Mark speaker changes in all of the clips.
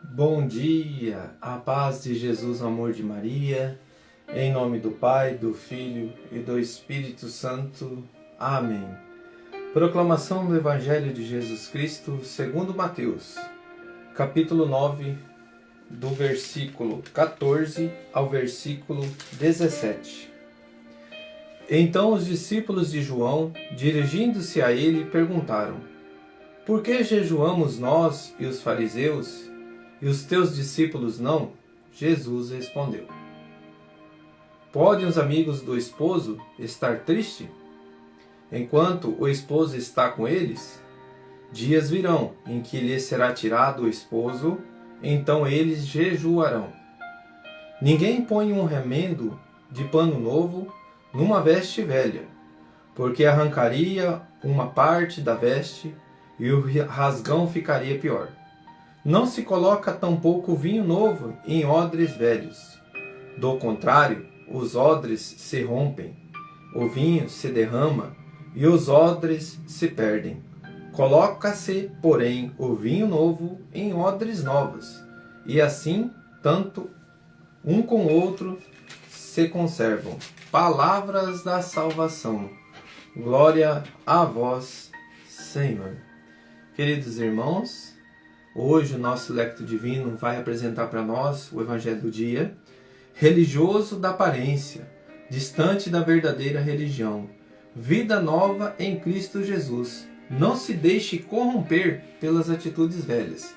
Speaker 1: Bom dia, a paz de Jesus, o amor de Maria, em nome do Pai, do Filho e do Espírito Santo. Amém. Proclamação do Evangelho de Jesus Cristo segundo Mateus, capítulo 9, do versículo 14 ao versículo 17. Então os discípulos de João, dirigindo-se a ele, perguntaram: Por que jejuamos nós e os fariseus, e os teus discípulos não? Jesus respondeu: Podem os amigos do esposo estar tristes, enquanto o esposo está com eles? Dias virão em que lhes será tirado o esposo, então eles jejuarão. Ninguém põe um remendo de pano novo numa veste velha, porque arrancaria uma parte da veste e o rasgão ficaria pior. Não se coloca tampouco vinho novo em odres velhos. Do contrário, os odres se rompem, o vinho se derrama e os odres se perdem. Coloca-se, porém, o vinho novo em odres novos, e assim, tanto um com o outro se conservam. Palavras da salvação. Glória a vós, Senhor. Queridos irmãos, hoje o nosso lecto divino vai apresentar para nós o Evangelho do dia. Religioso da aparência, distante da verdadeira religião. Vida nova em Cristo Jesus. Não se deixe corromper pelas atitudes velhas.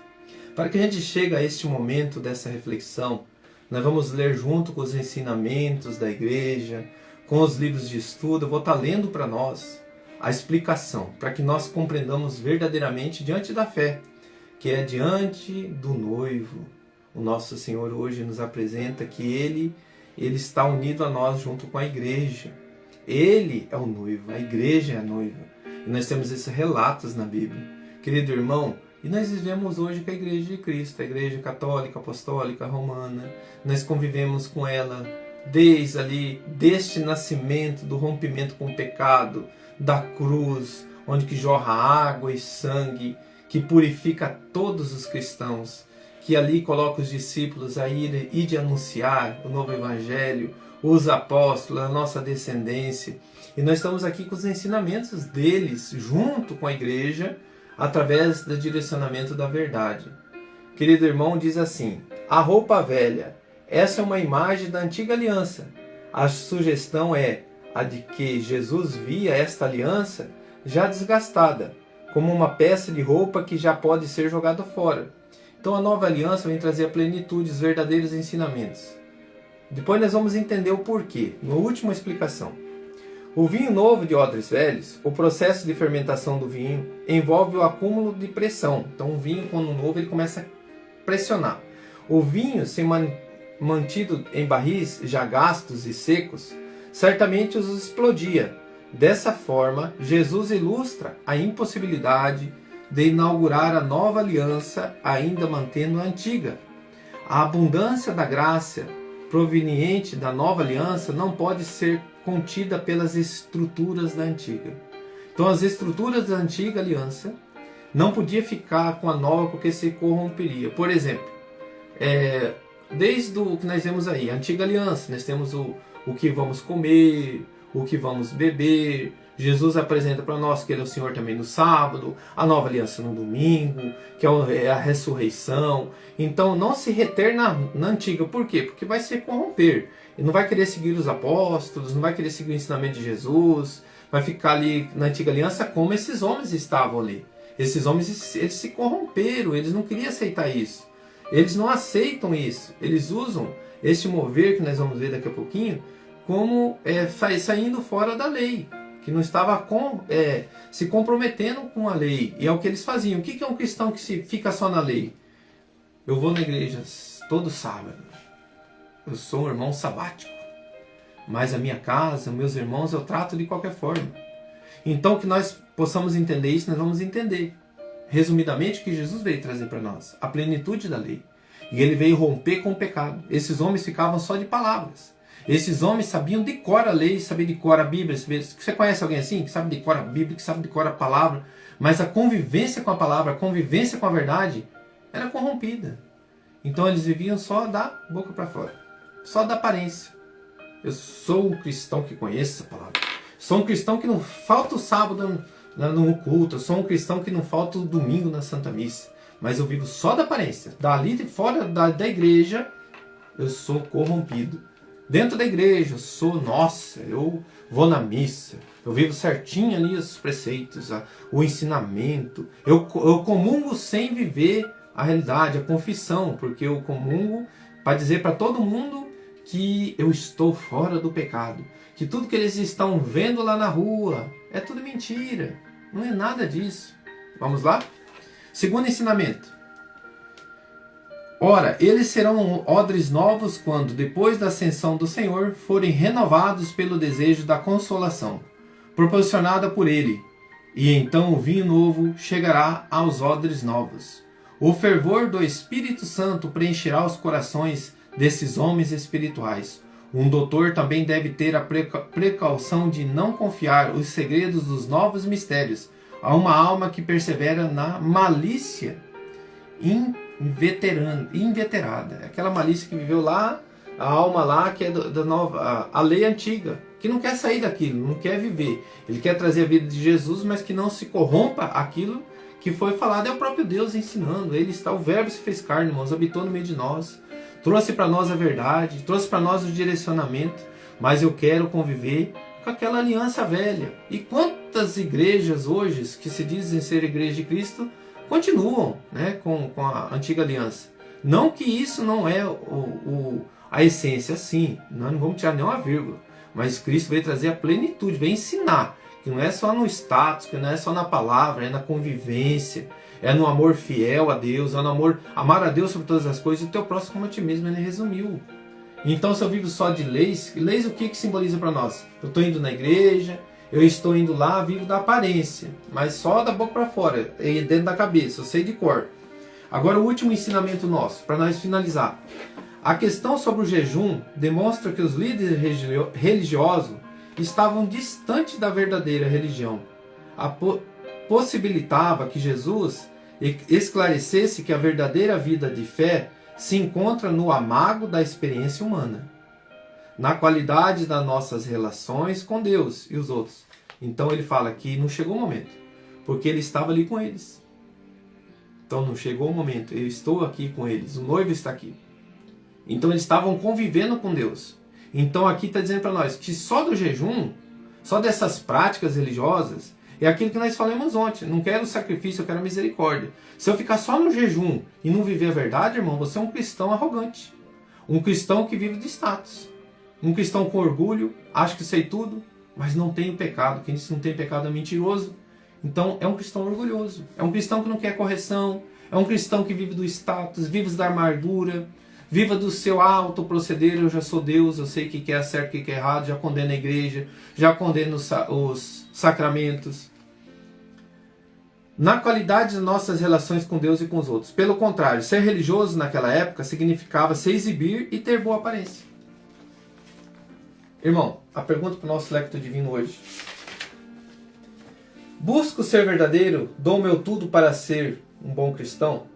Speaker 1: Para que a gente chegue a este momento dessa reflexão, nós vamos ler junto com os ensinamentos da igreja, com os livros de estudo. Eu vou estar lendo para nós a explicação, para que nós compreendamos verdadeiramente diante da fé, que é diante do noivo. O nosso Senhor hoje nos apresenta que Ele está unido a nós junto com a igreja. Ele é o noivo, a igreja é a noiva. E nós temos esses relatos na Bíblia. Querido irmão, e nós vivemos hoje com a igreja de Cristo, a igreja católica, apostólica, romana. Nós convivemos com ela desde deste nascimento, do rompimento com o pecado, da cruz, onde que jorra água e sangue, que purifica todos os cristãos, que ali coloca os discípulos a ir de anunciar o novo evangelho, os apóstolos, a nossa descendência. E nós estamos aqui com os ensinamentos deles, junto com a igreja, através do direcionamento da verdade. Querido irmão, diz assim: a roupa velha, essa é uma imagem da antiga aliança. A sugestão é a de que Jesus via esta aliança já desgastada, como uma peça de roupa que já pode ser jogada fora. Então a nova aliança vem trazer a plenitude, os verdadeiros ensinamentos. Depois nós vamos entender o porquê, na última explicação. O vinho novo de odres velhos, o processo de fermentação do vinho, envolve o acúmulo de pressão. Então o vinho, quando novo, ele começa a pressionar. O vinho, se mantido em barris já gastos e secos, certamente os explodia. Dessa forma, Jesus ilustra a impossibilidade de inaugurar a nova aliança ainda mantendo a antiga. A abundância da graça proveniente da nova aliança não pode ser contida pelas estruturas da antiga. Então as estruturas da antiga aliança não podia ficar com a nova porque se corromperia. Por exemplo, desde o que nós vemos aí, a antiga aliança, nós temos o que vamos comer, o que vamos beber. Jesus apresenta para nós que Ele é o Senhor também no sábado, a nova aliança no domingo, que é a ressurreição. Então não se reter na antiga. Por quê? Porque vai se corromper. Ele não vai querer seguir os apóstolos, não vai querer seguir o ensinamento de Jesus, vai ficar ali na antiga aliança como esses homens estavam ali. Esses homens, eles se corromperam, eles não queriam aceitar isso. Eles não aceitam isso. Eles usam este mover, que nós vamos ver daqui a pouquinho, como saindo fora da lei, que não estava se comprometendo com a lei. E é o que eles faziam. O que é um cristão que fica só na lei? Eu vou na igreja todo sábado. Eu sou um irmão sabático. Mas a minha casa, meus irmãos, eu trato de qualquer forma. Então que nós possamos entender isso, nós vamos entender. Resumidamente, o que Jesus veio trazer para nós. A plenitude da lei. E Ele veio romper com o pecado. Esses homens ficavam só de palavras. Esses homens sabiam de cor a lei, sabiam de cor a Bíblia. Você conhece alguém assim? Que sabe de cor a Bíblia, que sabe de cor a palavra. Mas a convivência com a palavra, a convivência com a verdade, era corrompida. Então eles viviam só da boca para fora, só da aparência. Eu sou um cristão que conhece essa palavra. Sou um cristão que não falta o sábado no culto. Eu sou um cristão que não falta o domingo na Santa Missa. Mas eu vivo só da aparência. Dali de fora da igreja, eu sou corrompido. Dentro da igreja, eu vou na missa. Eu vivo certinho ali os preceitos, o ensinamento. Eu comungo sem viver a realidade, a confissão. Porque eu comungo para dizer para todo mundo que eu estou fora do pecado. Que tudo que eles estão vendo lá na rua é tudo mentira. Não é nada disso. Vamos lá? Segundo ensinamento. Ora, eles serão odres novos quando, depois da ascensão do Senhor, forem renovados pelo desejo da consolação, proporcionada por Ele. E então o vinho novo chegará aos odres novos. O fervor do Espírito Santo preencherá os corações desses homens espirituais. Um doutor também deve ter a precaução de não confiar os segredos dos novos mistérios a uma alma que persevera na malícia inveterada. Aquela malícia que viveu lá, a alma lá que é da nova, a lei antiga, que não quer sair daquilo, não quer viver. Ele quer trazer a vida de Jesus, mas que não se corrompa aquilo que foi falado. É o próprio Deus ensinando. Ele está, o Verbo se fez carne, irmãos, habitou no meio de nós. Trouxe para nós a verdade, trouxe para nós o direcionamento, mas eu quero conviver com aquela aliança velha. E quantas igrejas hoje, que se dizem ser igreja de Cristo, continuam, né, com a antiga aliança. Não que isso não é a essência, sim, nós não vamos tirar nenhuma vírgula, mas Cristo veio trazer a plenitude, veio ensinar, que não é só no status, que não é só na palavra, é na convivência, é no amor fiel a Deus, é no amor, amar a Deus sobre todas as coisas e o teu próximo como a ti mesmo. Ele resumiu. Então, se eu vivo só de leis o que simboliza para nós? Eu estou indo na igreja, eu estou indo lá, vivo da aparência, mas só da boca para fora, dentro da cabeça, eu sei de cor. Agora, o último ensinamento nosso, para nós finalizar. A questão sobre o jejum demonstra que os líderes religiosos estavam distantes da verdadeira religião. Possibilitava que Jesus esclarecesse que a verdadeira vida de fé se encontra no amago da experiência humana, na qualidade das nossas relações com Deus e os outros. Então ele fala que não chegou o momento, porque ele estava ali com eles. Então não chegou o momento, eu estou aqui com eles, o noivo está aqui. Então eles estavam convivendo com Deus. Então aqui está dizendo para nós que só do jejum, só dessas práticas religiosas, é aquilo que nós falamos ontem. Não quero sacrifício, eu quero misericórdia. Se eu ficar só no jejum e não viver a verdade, irmão, você é um cristão arrogante. Um cristão que vive de status. Um cristão com orgulho, acha que sei tudo, mas não tem o pecado. Quem diz que não tem pecado é mentiroso. Então é um cristão orgulhoso. É um cristão que não quer correção. É um cristão que vive do status, vive da amargura. Viva do seu alto proceder, eu já sou Deus, eu sei o que é certo e o que é errado, já condeno a igreja, já condeno os sacramentos. Na qualidade das nossas relações com Deus e com os outros. Pelo contrário, ser religioso naquela época significava se exibir e ter boa aparência. Irmão, a pergunta para o nosso lecto divino hoje. Busco ser verdadeiro, dou meu tudo para ser um bom cristão?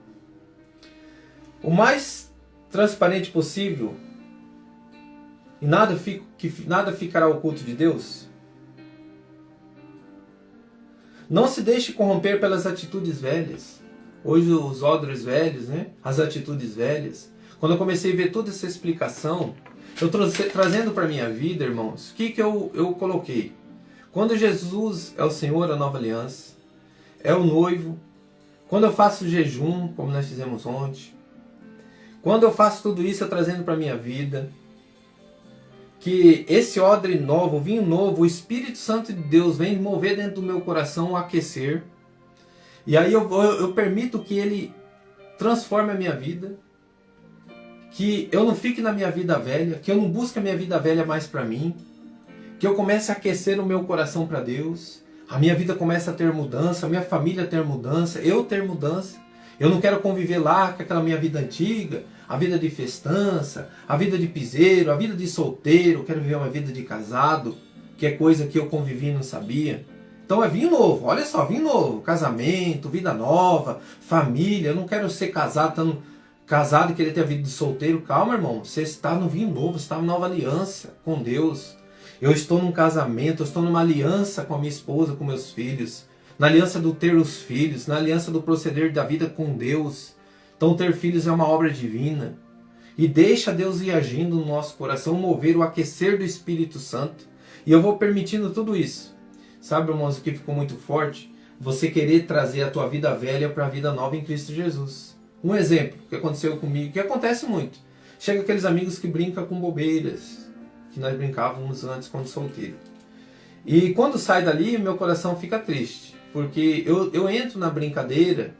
Speaker 1: O mais transparente possível e nada ficará oculto de Deus? Não se deixe corromper pelas atitudes velhas. Hoje os odres velhos, né? As atitudes velhas. Quando eu comecei a ver toda essa explicação, eu trazendo para a minha vida, irmãos, o que eu coloquei? Quando Jesus é o Senhor, a nova aliança, é o noivo, quando eu faço jejum, como nós fizemos ontem, quando eu faço tudo isso, eu trazendo para a minha vida, que esse odre novo, o vinho novo, o Espírito Santo de Deus vem mover dentro do meu coração, aquecer. E aí eu permito que Ele transforme a minha vida, que eu não fique na minha vida velha, que eu não busque a minha vida velha mais para mim, que eu comece a aquecer o meu coração para Deus, a minha vida comece a ter mudança, a minha família ter mudança, eu ter mudança. Eu não quero conviver lá com aquela minha vida antiga, a vida de festança, a vida de piseiro, a vida de solteiro. Eu quero viver uma vida de casado, que é coisa que eu convivi e não sabia. Então é vinho novo, olha só, vinho novo, casamento, vida nova, família. Eu não quero ser casado casado e querer ter a vida de solteiro, calma, irmão. Você está no vinho novo, você está numa nova aliança com Deus. Eu estou num casamento, eu estou numa aliança com a minha esposa, com meus filhos. Na aliança do ter os filhos, na aliança do proceder da vida com Deus. Então ter filhos é uma obra divina. E deixa Deus ir agindo no nosso coração, mover o aquecer do Espírito Santo. E eu vou permitindo tudo isso. Sabe, irmãos, o que ficou muito forte? Você querer trazer a tua vida velha para a vida nova em Cristo Jesus. Um exemplo que aconteceu comigo, que acontece muito. Chega aqueles amigos que brincam com bobeiras, que nós brincávamos antes quando solteiro. E quando sai dali, meu coração fica triste. Porque eu entro na brincadeira,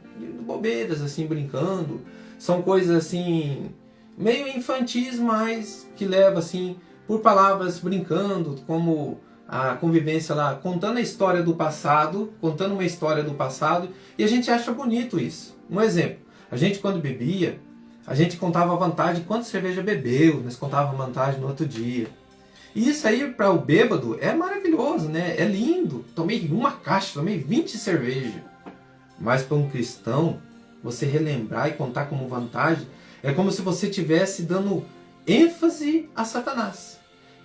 Speaker 1: bobeiras assim, brincando. São coisas assim, meio infantis, mas que leva assim, por palavras brincando, como a convivência lá, contando a história do passado, contando uma história do passado, e a gente acha bonito isso. Um exemplo, a gente quando bebia, a gente contava a vantagem de quanto cerveja bebeu, nós contava a vantagem no outro dia. E isso aí para o bêbado é maravilhoso, né? É lindo. Tomei uma caixa, tomei 20 cervejas. Mas para um cristão, você relembrar e contar como vantagem, é como se você estivesse dando ênfase a Satanás.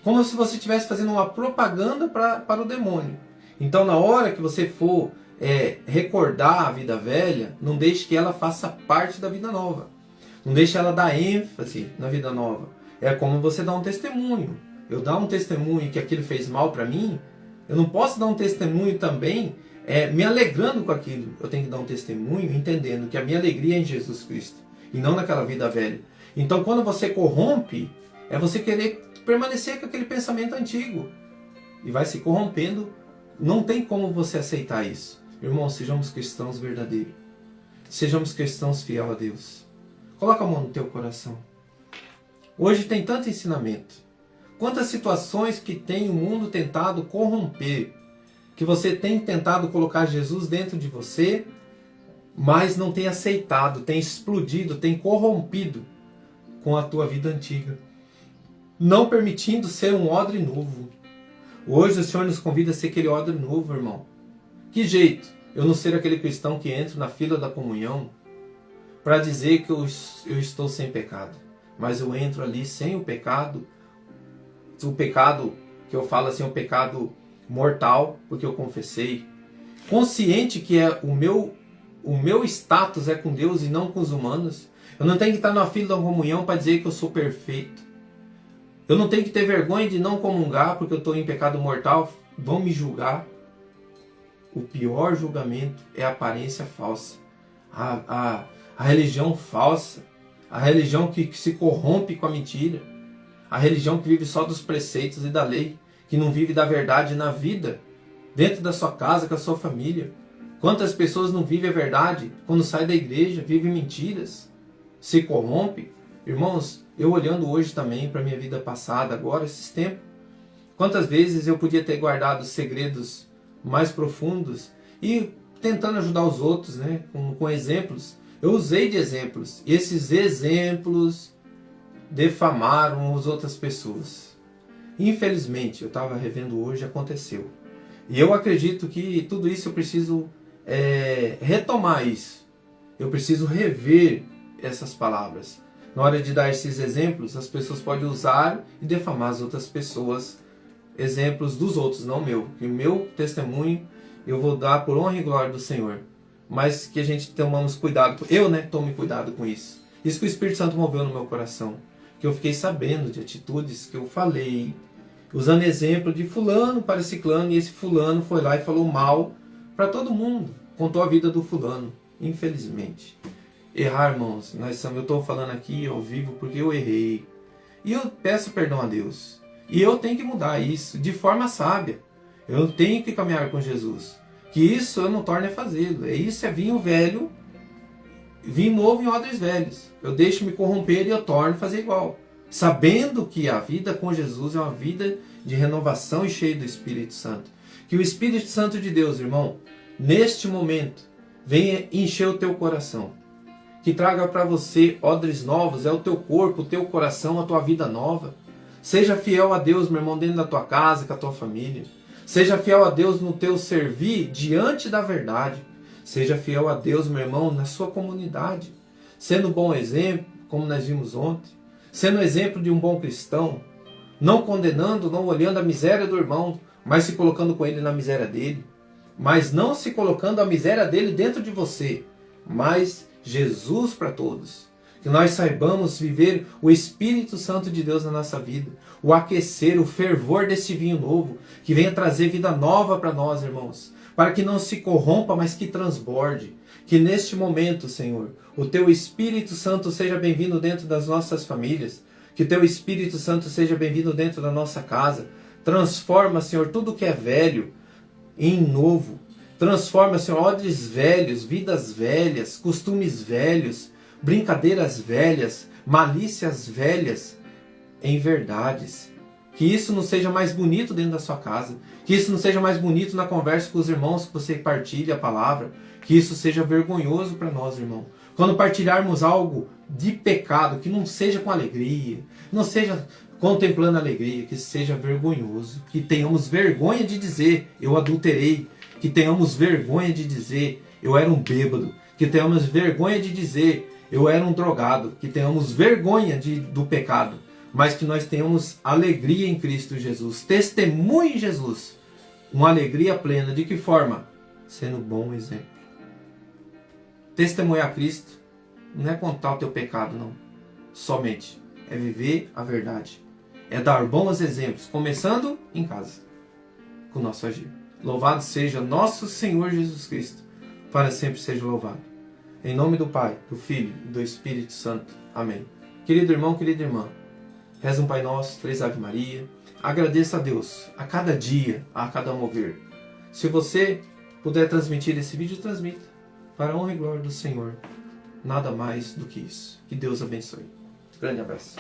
Speaker 1: Como se você estivesse fazendo uma propaganda para o demônio. Então, na hora que você for recordar a vida velha, não deixe que ela faça parte da vida nova. Não deixe ela dar ênfase na vida nova. É como você dar um testemunho. Eu dar um testemunho que aquilo fez mal para mim, eu não posso dar um testemunho também me alegrando com aquilo. Eu tenho que dar um testemunho entendendo que a minha alegria é em Jesus Cristo e não naquela vida velha. Então, quando você corrompe, é você querer permanecer com aquele pensamento antigo e vai se corrompendo. Não tem como você aceitar isso. Irmãos, sejamos cristãos verdadeiros. Sejamos cristãos fiel a Deus. Coloca a mão no teu coração. Hoje tem tanto ensinamento. Quantas situações que tem o mundo tentado corromper, que você tem tentado colocar Jesus dentro de você, mas não tem aceitado, tem explodido, tem corrompido com a tua vida antiga, não permitindo ser um odre novo. Hoje o Senhor nos convida a ser aquele odre novo, irmão. Que jeito eu não ser aquele cristão que entra na fila da comunhão para dizer que eu estou sem pecado, mas eu entro ali sem o pecado que eu falo assim, o pecado mortal, porque eu confessei, consciente que o meu status é com Deus e não com os humanos. Eu não tenho que estar na fila da comunhão para dizer que eu sou perfeito. Eu não tenho que ter vergonha de não comungar porque eu estou em pecado mortal, vão me julgar. O pior julgamento é a aparência falsa, a religião falsa, a religião que se corrompe com a mentira. A religião que vive só dos preceitos e da lei, que não vive da verdade na vida, dentro da sua casa, com a sua família. Quantas pessoas não vivem a verdade quando saem da igreja, vivem mentiras, se corrompem? Irmãos, eu olhando hoje também para a minha vida passada, agora, esses tempos, quantas vezes eu podia ter guardado segredos mais profundos e tentando ajudar os outros, né, com exemplos. Eu usei de exemplos, e esses exemplos defamaram as outras pessoas. Infelizmente, eu estava revendo hoje, aconteceu. E eu acredito que tudo isso eu preciso retomar isso. Eu preciso rever essas palavras. Na hora de dar esses exemplos, as pessoas podem usar e defamar as outras pessoas. Exemplos dos outros, não meu. E o meu testemunho eu vou dar por honra e glória do Senhor. Mas que a gente tomamos cuidado. Eu, tome cuidado com isso. Isso que o Espírito Santo moveu no meu coração. Que eu fiquei sabendo de atitudes que eu falei, usando exemplo de fulano para ciclano, e esse fulano foi lá e falou mal para todo mundo, contou a vida do fulano, infelizmente. Errar, irmãos, eu estou falando aqui ao vivo porque eu errei, e eu peço perdão a Deus, e eu tenho que mudar isso de forma sábia, eu tenho que caminhar com Jesus, que isso eu não torne a fazê-lo, isso é vinho velho, vinho novo em odres velhos. Eu deixo me corromper e eu torno a fazer igual. Sabendo que a vida com Jesus é uma vida de renovação e cheia do Espírito Santo. Que o Espírito Santo de Deus, irmão, neste momento, venha encher o teu coração. Que traga para você odres novos, é o teu corpo, o teu coração, a tua vida nova. Seja fiel a Deus, meu irmão, dentro da tua casa, com a tua família. Seja fiel a Deus no teu servir diante da verdade. Seja fiel a Deus, meu irmão, na sua comunidade. Sendo um bom exemplo, como nós vimos ontem, sendo exemplo de um bom cristão, não condenando, não olhando a miséria do irmão, mas se colocando com ele na miséria dele, mas não se colocando a miséria dele dentro de você, mas Jesus para todos. Que nós saibamos viver o Espírito Santo de Deus na nossa vida, o aquecer, o fervor desse vinho novo, que venha trazer vida nova para nós, irmãos, para que não se corrompa, mas que transborde. Que neste momento, Senhor, o Teu Espírito Santo seja bem-vindo dentro das nossas famílias, que Teu Espírito Santo seja bem-vindo dentro da nossa casa. Transforma, Senhor, tudo que é velho em novo. Transforma, Senhor, odres velhos, vidas velhas, costumes velhos, brincadeiras velhas, malícias velhas, em verdades. Que isso não seja mais bonito dentro da sua casa. Que isso não seja mais bonito na conversa com os irmãos que você partilha a palavra. Que isso seja vergonhoso para nós, irmão. Quando partilharmos algo de pecado, que não seja com alegria, não seja contemplando alegria, que seja vergonhoso. Que tenhamos vergonha de dizer, eu adulterei. Que tenhamos vergonha de dizer, eu era um bêbado. Que tenhamos vergonha de dizer, eu era um drogado. Que tenhamos vergonha do pecado. Mas que nós tenhamos alegria em Cristo Jesus. Testemunhe Jesus. Uma alegria plena. De que forma? Sendo bom exemplo. Testemunhar Cristo não é contar o teu pecado, não. Somente. É viver a verdade. É dar bons exemplos. Começando em casa. Com o nosso agir. Louvado seja nosso Senhor Jesus Cristo. Para sempre seja louvado. Em nome do Pai, do Filho e do Espírito Santo. Amém. Querido irmão, querida irmã. Reza um Pai Nosso, 3 Ave Maria. Agradeça a Deus a cada dia, a cada mover. Se você puder transmitir esse vídeo, transmita. Para a honra e glória do Senhor. Nada mais do que isso. Que Deus abençoe. Grande abraço.